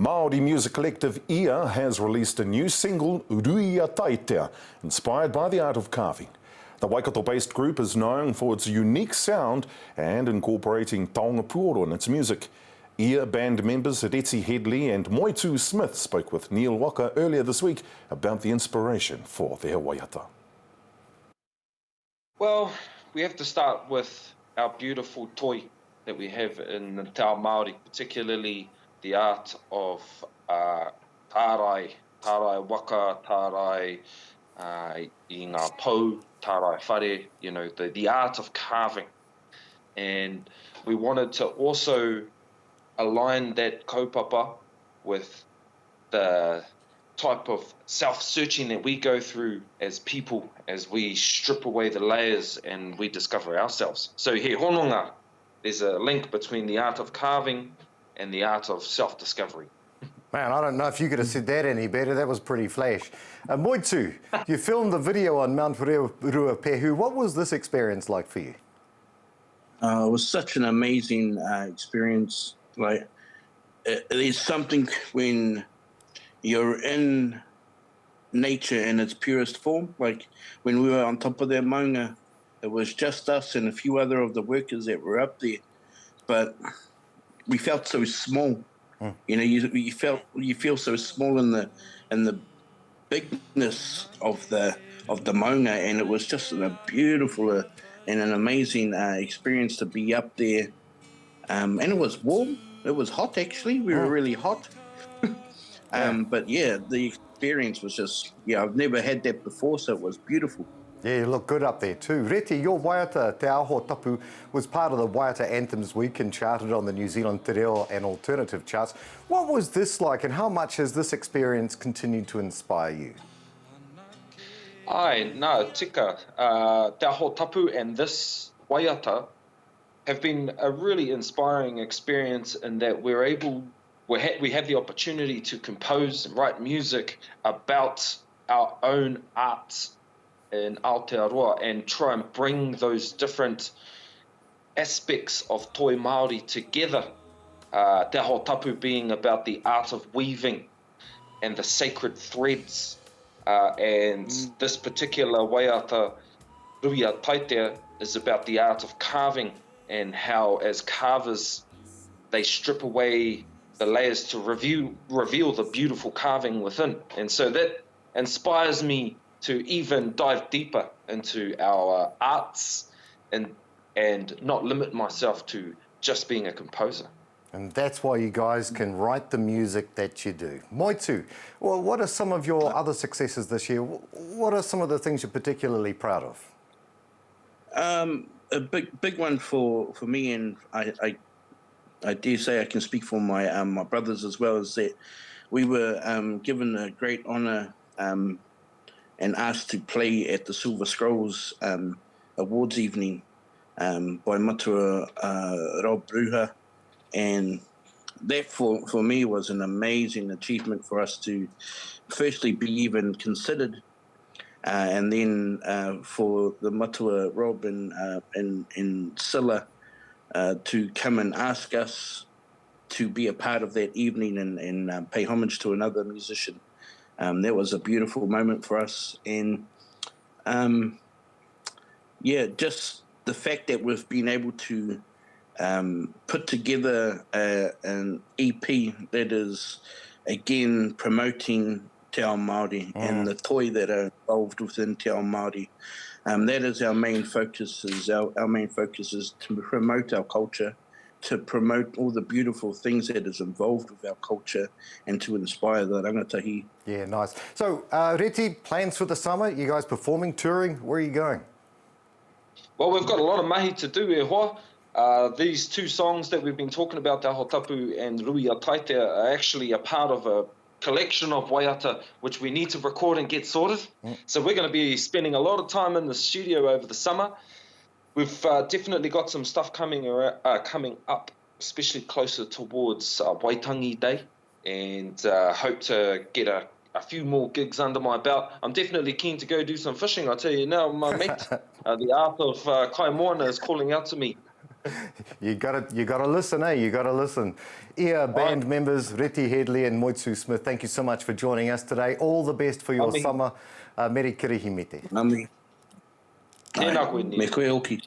Māori music collective Ia has released a new single, Ruia Taitea, inspired by the art of carving. The Waikato-based group is known for its unique sound and incorporating taonga pūoro in its music. Ia band members Reti Hedley and Moitu Smith spoke with Neil Walker earlier this week about the inspiration for their waiata. Well, we have to start with our beautiful toi that we have in the Te Ao Māori, particularly the art of tārai waka, tārai i ngā pou, tārai whare, you know, the art of carving. And we wanted to also align that kaupapa with the type of self-searching that we go through as people, as we strip away the layers and we discover ourselves. So he hononga, there's a link between the art of carving and the art of self-discovery. Man, I don't know if you could have said that any better. That was pretty flash. Moitu, you filmed the video on Mount Ruapehu. What was this experience like for you? It was such an amazing experience. Like, there's something when you're in nature in its purest form. Like when we were on top of that maunga, it was just us and a few other of the workers that were up there, but we felt so small. You know, you feel so small in the bigness of the maunga, and it was just a beautiful and an amazing experience to be up there. And it was warm. It was hot, actually. We were really hot. But yeah, the experience was just, I've never had that before, so it was beautiful. Yeah, you look good up there too. Reti, your waiata, Te Ao Tapu, was part of the Waiata Anthems Week and charted on the New Zealand Te Reo and alternative charts. What was this like, and how much has this experience continued to inspire you? Tika, Te Ao Tapu and this waiata have been a really inspiring experience in that we have the opportunity to compose and write music about our own arts in Aotearoa and try and bring those different aspects of toi Māori together. Te Ao Tapu being about the art of weaving and the sacred threads. And this particular waiata, Ruia Taitea, is about the art of carving and how, as carvers, they strip away the layers to reveal the beautiful carving within. And so that inspires me to even dive deeper into our arts and not limit myself to just being a composer. And that's why you guys can write the music that you do. Moitu, well, what are some of your other successes this year? What are some of the things you're particularly proud of? A big one for me, and I dare say I can speak for my my brothers as well, is that we were given a great honour and asked to play at the Silver Scrolls Awards evening by Matua Rob Bruha. And that for me was an amazing achievement for us to firstly be even considered, and then for the Matua Rob and Silla to come and ask us to be a part of that evening and pay homage to another musician. That was a beautiful moment for us. And just the fact that we've been able to put together an EP that is, again, promoting Te Ao Māori and the toi that are involved within Te Ao Māori. That is our main focus. Our main focus is to promote our culture, to promote all the beautiful things that is involved with our culture, and to inspire the rangatahi. Yeah, nice. So, Reti, plans for the summer? You guys performing, touring? Where are you going? Well, we've got a lot of mahi to do e hoa. These two songs that we've been talking about, Te Ao Tapu and Ruia Taitea, are actually a part of a collection of waiata which we need to record and get sorted. So we're going to be spending a lot of time in the studio over the summer. We've definitely got some stuff coming up, especially closer towards Waitangi Day, and hope to get a few more gigs under my belt. I'm definitely keen to go do some fishing, I tell you now, my mate. The art of Kai Moana is calling out to me. You gotta listen, eh? You gotta listen. Ia band members, Reti Hedley and Moitsu Smith, thank you so much for joining us today. All the best for your summer. Meri kirihimite. Ngami. Tēnā koe ni. Me koe oki.